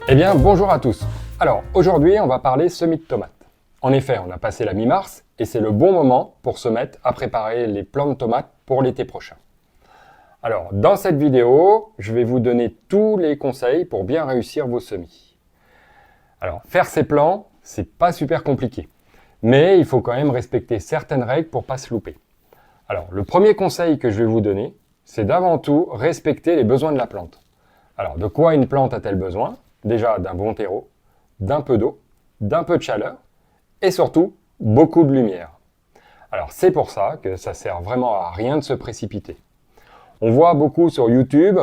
Eh bien, bonjour à tous. Alors, aujourd'hui, on va parler semis de tomates. En effet, on a passé la mi-mars et c'est le bon moment pour se mettre à préparer les plants de tomates pour l'été prochain. Alors, dans cette vidéo, je vais vous donner tous les conseils pour bien réussir vos semis. Alors, faire ces plants, c'est pas super compliqué, mais il faut quand même respecter certaines règles pour pas se louper. Alors, le premier conseil que je vais vous donner, c'est d'avant tout respecter les besoins de la plante. Alors, de quoi une plante a-t-elle besoin? Déjà d'un bon terreau, d'un peu d'eau, d'un peu de chaleur et surtout beaucoup de lumière. Alors c'est pour ça que ça sert vraiment à rien de se précipiter. On voit beaucoup sur YouTube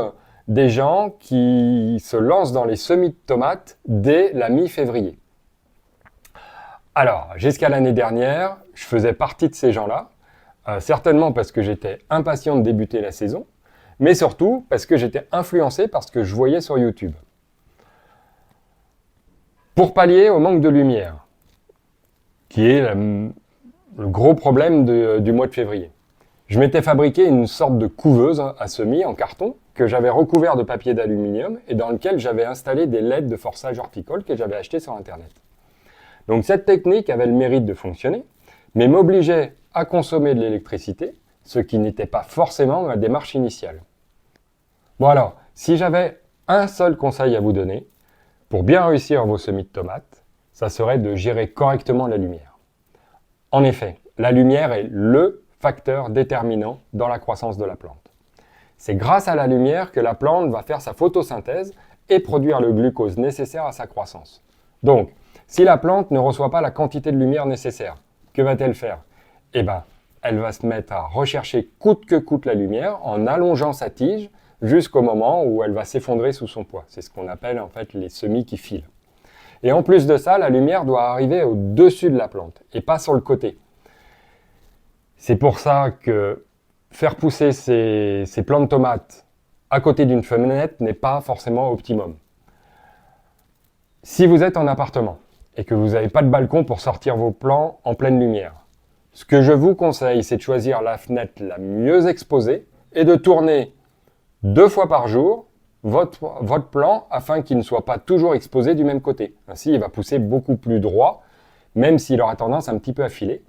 des gens qui se lancent dans les semis de tomates dès la mi-février. Alors jusqu'à l'année dernière, je faisais partie de ces gens-là, certainement parce que j'étais impatient de débuter la saison, mais surtout parce que j'étais influencé par ce que je voyais sur YouTube. Pour pallier au manque de lumière, qui est le gros problème du mois de février, je m'étais fabriqué une sorte de couveuse à semis en carton que j'avais recouvert de papier d'aluminium et dans lequel j'avais installé des LED de forçage horticole que j'avais acheté sur Internet. Donc cette technique avait le mérite de fonctionner, mais m'obligeait à consommer de l'électricité, ce qui n'était pas forcément ma démarche initiale. Bon alors, si j'avais un seul conseil à vous donner, pour bien réussir vos semis de tomates, ça serait de gérer correctement la lumière. En effet, la lumière est le facteur déterminant dans la croissance de la plante. C'est grâce à la lumière que la plante va faire sa photosynthèse et produire le glucose nécessaire à sa croissance. Donc, si la plante ne reçoit pas la quantité de lumière nécessaire, que va-t-elle faire? Eh bien, elle va se mettre à rechercher coûte que coûte la lumière en allongeant sa tige jusqu'au moment où elle va s'effondrer sous son poids. C'est ce qu'on appelle en fait les semis qui filent. Et en plus de ça, la lumière doit arriver au-dessus de la plante et pas sur le côté. C'est pour ça que faire pousser ces plants de tomates à côté d'une fenêtre n'est pas forcément optimum. Si vous êtes en appartement et que vous n'avez pas de balcon pour sortir vos plants en pleine lumière, ce que je vous conseille, c'est de choisir la fenêtre la mieux exposée et de tourner 2 fois par jour votre plant afin qu'il ne soit pas toujours exposé du même côté. Ainsi, il va pousser beaucoup plus droit, même s'il aura tendance un petit peu à filer.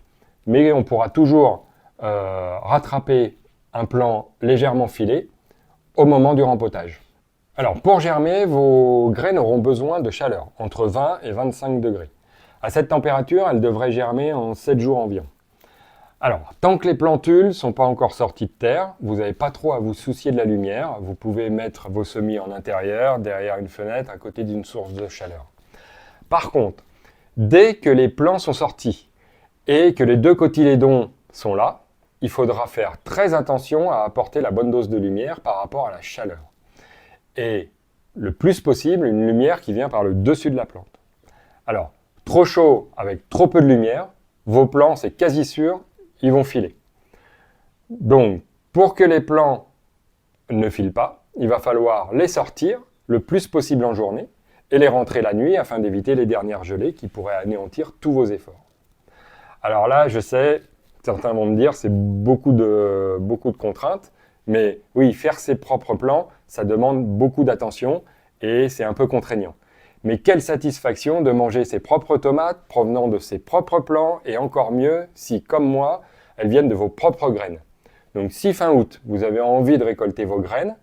Mais on pourra toujours rattraper un plant légèrement filé au moment du rempotage. Alors, pour germer, vos graines auront besoin de chaleur, entre 20 et 25 degrés. À cette température, elles devraient germer en 7 jours environ. Alors, tant que les plantules ne sont pas encore sorties de terre, vous n'avez pas trop à vous soucier de la lumière. Vous pouvez mettre vos semis en intérieur, derrière une fenêtre, à côté d'une source de chaleur. Par contre, dès que les plants sont sortis et que les 2 cotylédons sont là, il faudra faire très attention à apporter la bonne dose de lumière par rapport à la chaleur. Et le plus possible, une lumière qui vient par le dessus de la plante. Alors, trop chaud avec trop peu de lumière, vos plants, c'est quasi sûr, ils vont filer. Donc, pour que les plants ne filent pas, il va falloir les sortir le plus possible en journée et les rentrer la nuit afin d'éviter les dernières gelées qui pourraient anéantir tous vos efforts. Alors là, je sais, certains vont me dire c'est beaucoup de contraintes, mais oui, faire ses propres plants, ça demande beaucoup d'attention et c'est un peu contraignant. Mais quelle satisfaction de manger ses propres tomates provenant de ses propres plants et encore mieux si, comme moi, elles viennent de vos propres graines. Donc si fin août, vous avez envie de récolter vos graines,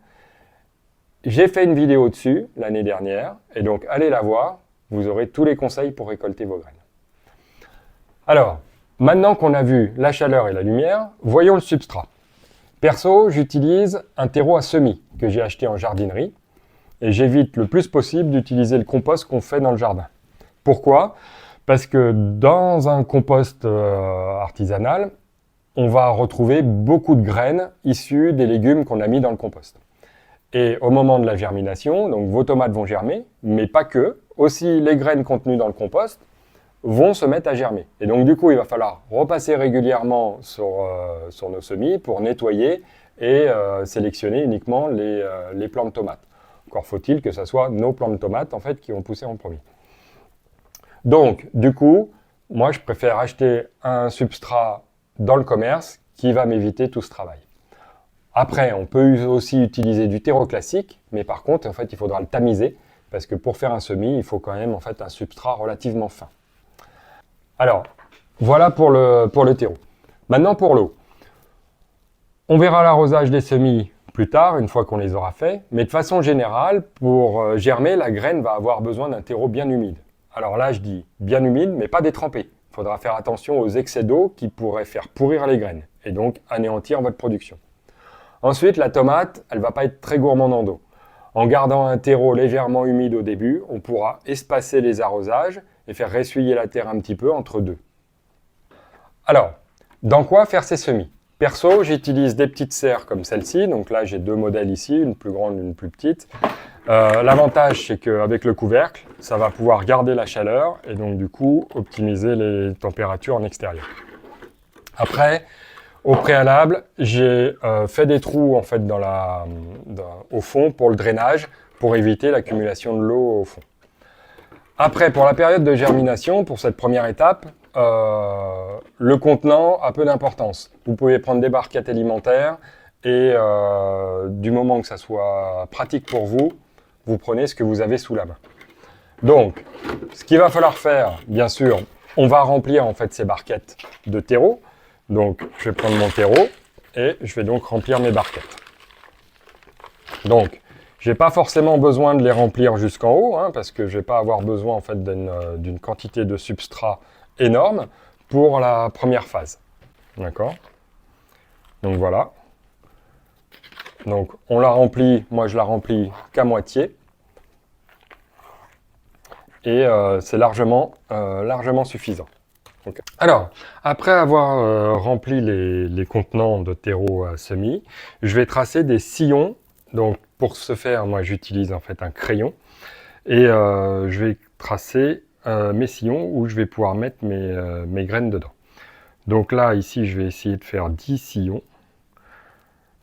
j'ai fait une vidéo dessus l'année dernière et donc allez la voir, vous aurez tous les conseils pour récolter vos graines. Alors, maintenant qu'on a vu la chaleur et la lumière, voyons le substrat. Perso, j'utilise un terreau à semis que j'ai acheté en jardinerie. Et j'évite le plus possible d'utiliser le compost qu'on fait dans le jardin. Pourquoi? Parce que dans un compost artisanal, on va retrouver beaucoup de graines issues des légumes qu'on a mis dans le compost. Et au moment de la germination, donc vos tomates vont germer, mais pas que. Aussi, les graines contenues dans le compost vont se mettre à germer. Et donc du coup, il va falloir repasser régulièrement sur nos semis pour nettoyer et sélectionner uniquement les plants de tomates. Encore faut-il que ce soit nos plants de tomates en fait, qui vont pousser en premier. Donc, du coup, moi je préfère acheter un substrat dans le commerce qui va m'éviter tout ce travail. Après, on peut aussi utiliser du terreau classique, mais par contre, en fait, il faudra le tamiser parce que pour faire un semis, il faut quand même en fait un substrat relativement fin. Alors, voilà pour le terreau. Maintenant pour l'eau. On verra l'arrosage des semis plus tard, une fois qu'on les aura faits, mais de façon générale, pour germer, la graine va avoir besoin d'un terreau bien humide. Alors là, je dis bien humide, mais pas détrempé. Il faudra faire attention aux excès d'eau qui pourraient faire pourrir les graines, et donc anéantir votre production. Ensuite, la tomate, elle ne va pas être très gourmande en eau. En gardant un terreau légèrement humide au début, on pourra espacer les arrosages et faire ressuyer la terre un petit peu entre deux. Alors, dans quoi faire ces semis? Perso, j'utilise des petites serres comme celle-ci. Donc là, j'ai deux modèles ici, une plus grande et une plus petite. L'avantage, c'est qu'avec le couvercle, ça va pouvoir garder la chaleur et donc du coup, optimiser les températures en extérieur. Après, au préalable, j'ai fait des trous en fait au fond pour le drainage, pour éviter l'accumulation de l'eau au fond. Après, pour la période de germination, pour cette première étape, le contenant a peu d'importance. Vous pouvez prendre des barquettes alimentaires et du moment que ça soit pratique pour vous, vous prenez ce que vous avez sous la main. Donc, ce qu'il va falloir faire, bien sûr, on va remplir en fait ces barquettes de terreau. Donc, je vais prendre mon terreau et je vais donc remplir mes barquettes. Donc, je n'ai pas forcément besoin de les remplir jusqu'en haut, hein, parce que je ne vais pas avoir besoin en fait d'une quantité de substrat énorme pour la première phase. D'accord? Donc voilà. Donc on la remplit, moi je la remplis qu'à moitié. Et c'est largement suffisant. Okay. Alors, après avoir rempli les contenants de terreau à semis, je vais tracer des sillons. Donc pour ce faire, moi j'utilise en fait un crayon. Et je vais tracer mes sillons où je vais pouvoir mettre mes graines dedans. Donc là, ici, je vais essayer de faire 10 sillons.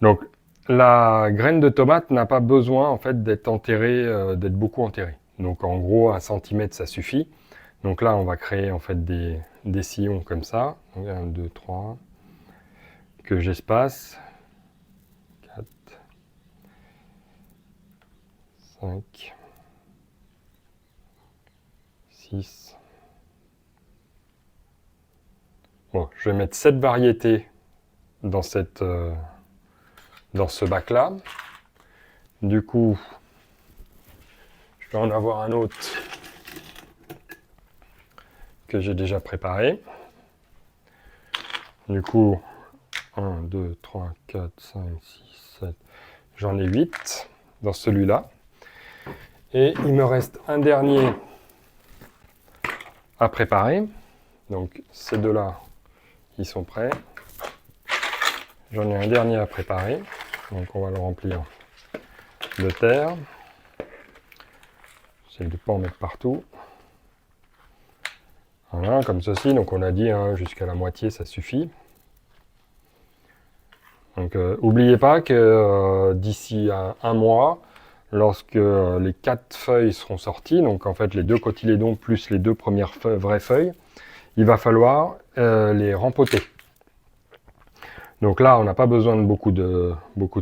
Donc la graine de tomate n'a pas besoin en fait d'être enterrée, d'être beaucoup enterrée. Donc en gros, 1 cm, ça suffit. Donc là, on va créer en fait des sillons comme ça. Donc 1, 2, 3, que j'espace. 4, 5, 6. Bon, je vais mettre 7 variétés dans ce bac-là. Du coup, je vais en avoir un autre que j'ai déjà préparé. Du coup, 1, 2, 3, 4, 5, 6, 7. J'en ai 8 dans celui-là. Et il me reste un dernier à préparer. Donc ces deux-là, ils sont prêts. J'en ai un dernier à préparer. Donc on va le remplir de terre. J'essaie de ne pas en mettre partout. Voilà, comme ceci. Donc on a dit hein, jusqu'à la moitié, ça suffit. Donc n'oubliez pas que d'ici un mois, lorsque les 4 feuilles seront sorties, donc en fait les 2 cotylédons plus les 2 premières vraies feuilles, il va falloir les rempoter. Donc là, on n'a pas besoin de beaucoup de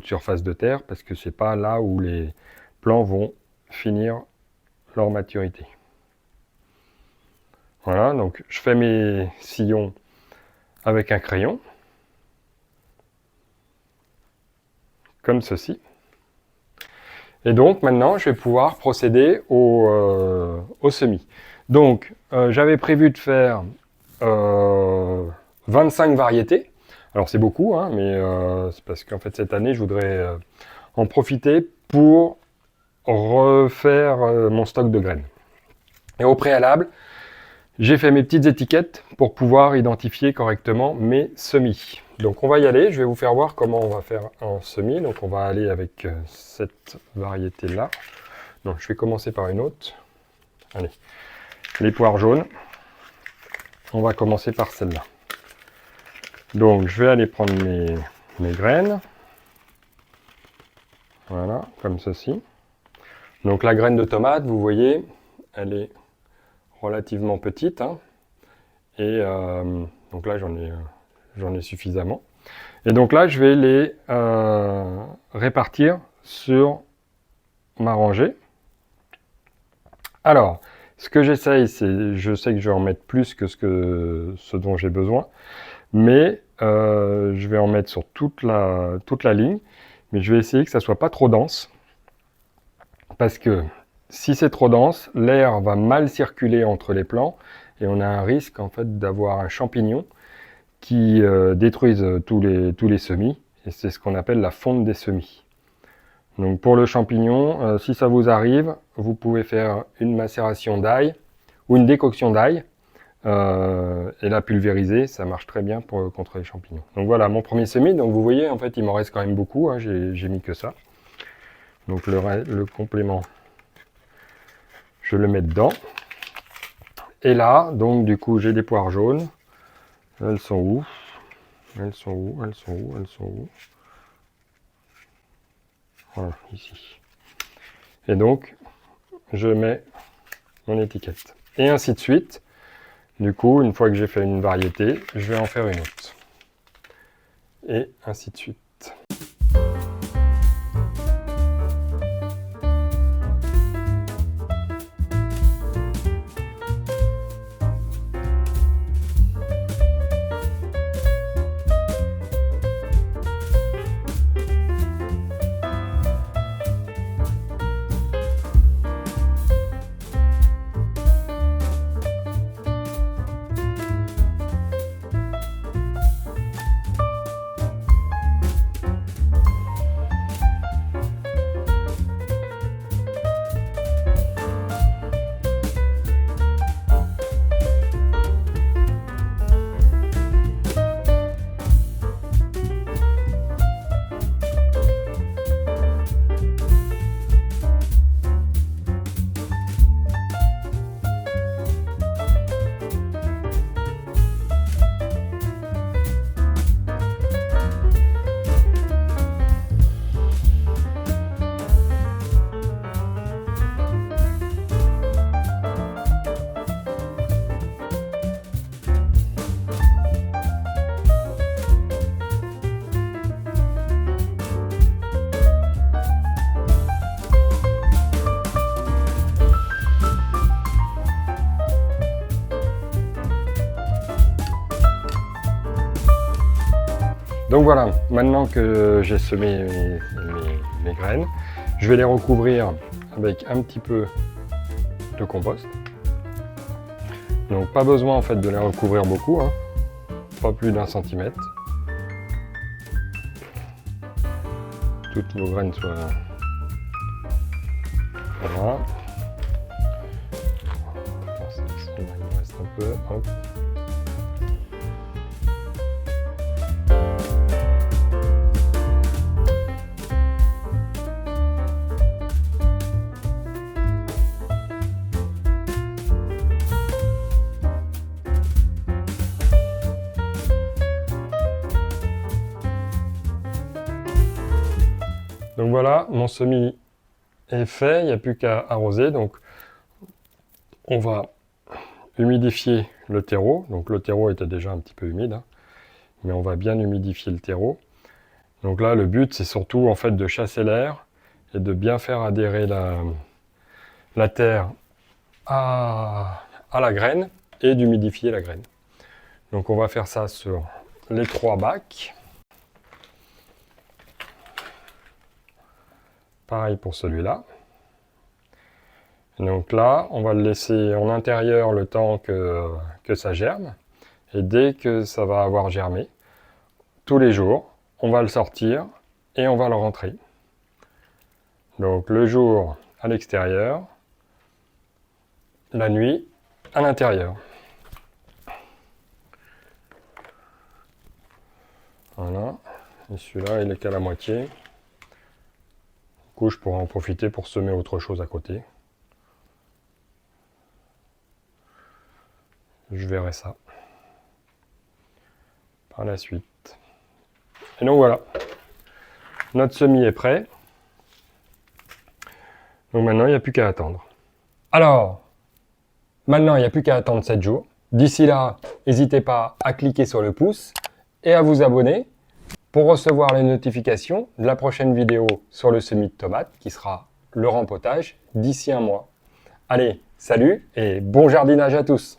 surface de terre parce que c'est pas là où les plants vont finir leur maturité. Voilà, donc je fais mes sillons avec un crayon, comme ceci. Et donc maintenant, je vais pouvoir procéder au semis. Donc, j'avais prévu de faire 25 variétés. Alors c'est beaucoup, hein, mais c'est parce qu'en fait cette année, je voudrais en profiter pour refaire mon stock de graines. Et au préalable, j'ai fait mes petites étiquettes pour pouvoir identifier correctement mes semis. Donc on va y aller, je vais vous faire voir comment on va faire un semis. Donc on va aller avec cette variété-là. Donc je vais commencer par une autre. Allez, les poires jaunes. On va commencer par celle-là. Donc je vais aller prendre mes graines. Voilà, comme ceci. Donc la graine de tomate, vous voyez, elle est relativement petite. Hein, et donc là, j'en ai suffisamment. Et donc là, je vais les répartir sur ma rangée. Alors, ce que j'essaye, c'est, je sais que je vais en mettre plus que ce dont j'ai besoin, mais je vais en mettre sur toute la ligne, mais je vais essayer que ça soit pas trop dense, parce que si c'est trop dense, l'air va mal circuler entre les plants, et on a un risque en fait d'avoir un champignon qui détruise tous les semis, et c'est ce qu'on appelle la fonte des semis. Donc pour le champignon, si ça vous arrive, vous pouvez faire une macération d'ail ou une décoction d'ail et la pulvériser, ça marche très bien contre les champignons. Donc voilà mon premier semis, donc vous voyez en fait il m'en reste quand même beaucoup, hein, j'ai mis que ça. Donc le complément, je le mets dedans. Et là, donc du coup j'ai des poires jaunes, elles sont où? Elles sont où? Elles sont où? Elles sont où? Voilà, ici. Et donc, je mets mon étiquette. Et ainsi de suite. Du coup, une fois que j'ai fait une variété, je vais en faire une autre. Et ainsi de suite. Donc voilà, maintenant que j'ai semé mes graines, je vais les recouvrir avec un petit peu de compost. Donc pas besoin en fait de les recouvrir beaucoup, hein, pas plus d'1 centimètre. Toutes nos graines soient... Voilà. Il me reste un peu, hop. Donc voilà, mon semis est fait, il n'y a plus qu'à arroser. Donc on va humidifier le terreau. Donc le terreau était déjà un petit peu humide, hein, mais on va bien humidifier le terreau. Donc là, le but, c'est surtout en fait de chasser l'air et de bien faire adhérer la terre à la graine et d'humidifier la graine. Donc on va faire ça sur les 3 bacs. Pareil pour celui-là. Donc là, on va le laisser en intérieur le temps que ça germe. Et dès que ça va avoir germé, tous les jours, on va le sortir et on va le rentrer. Donc le jour à l'extérieur, la nuit à l'intérieur. Voilà. Et celui-là, il est qu'à la moitié. Du coup, je pourrais en profiter pour semer autre chose à côté. Je verrai ça par la suite. Et donc voilà, notre semis est prêt. Donc maintenant, il n'y a plus qu'à attendre. Alors, maintenant, il n'y a plus qu'à attendre 7 jours. D'ici là, n'hésitez pas à cliquer sur le pouce et à vous abonner pour recevoir les notifications de la prochaine vidéo sur le semis de tomates qui sera le rempotage d'ici un mois. Allez, Salut et bon jardinage à tous!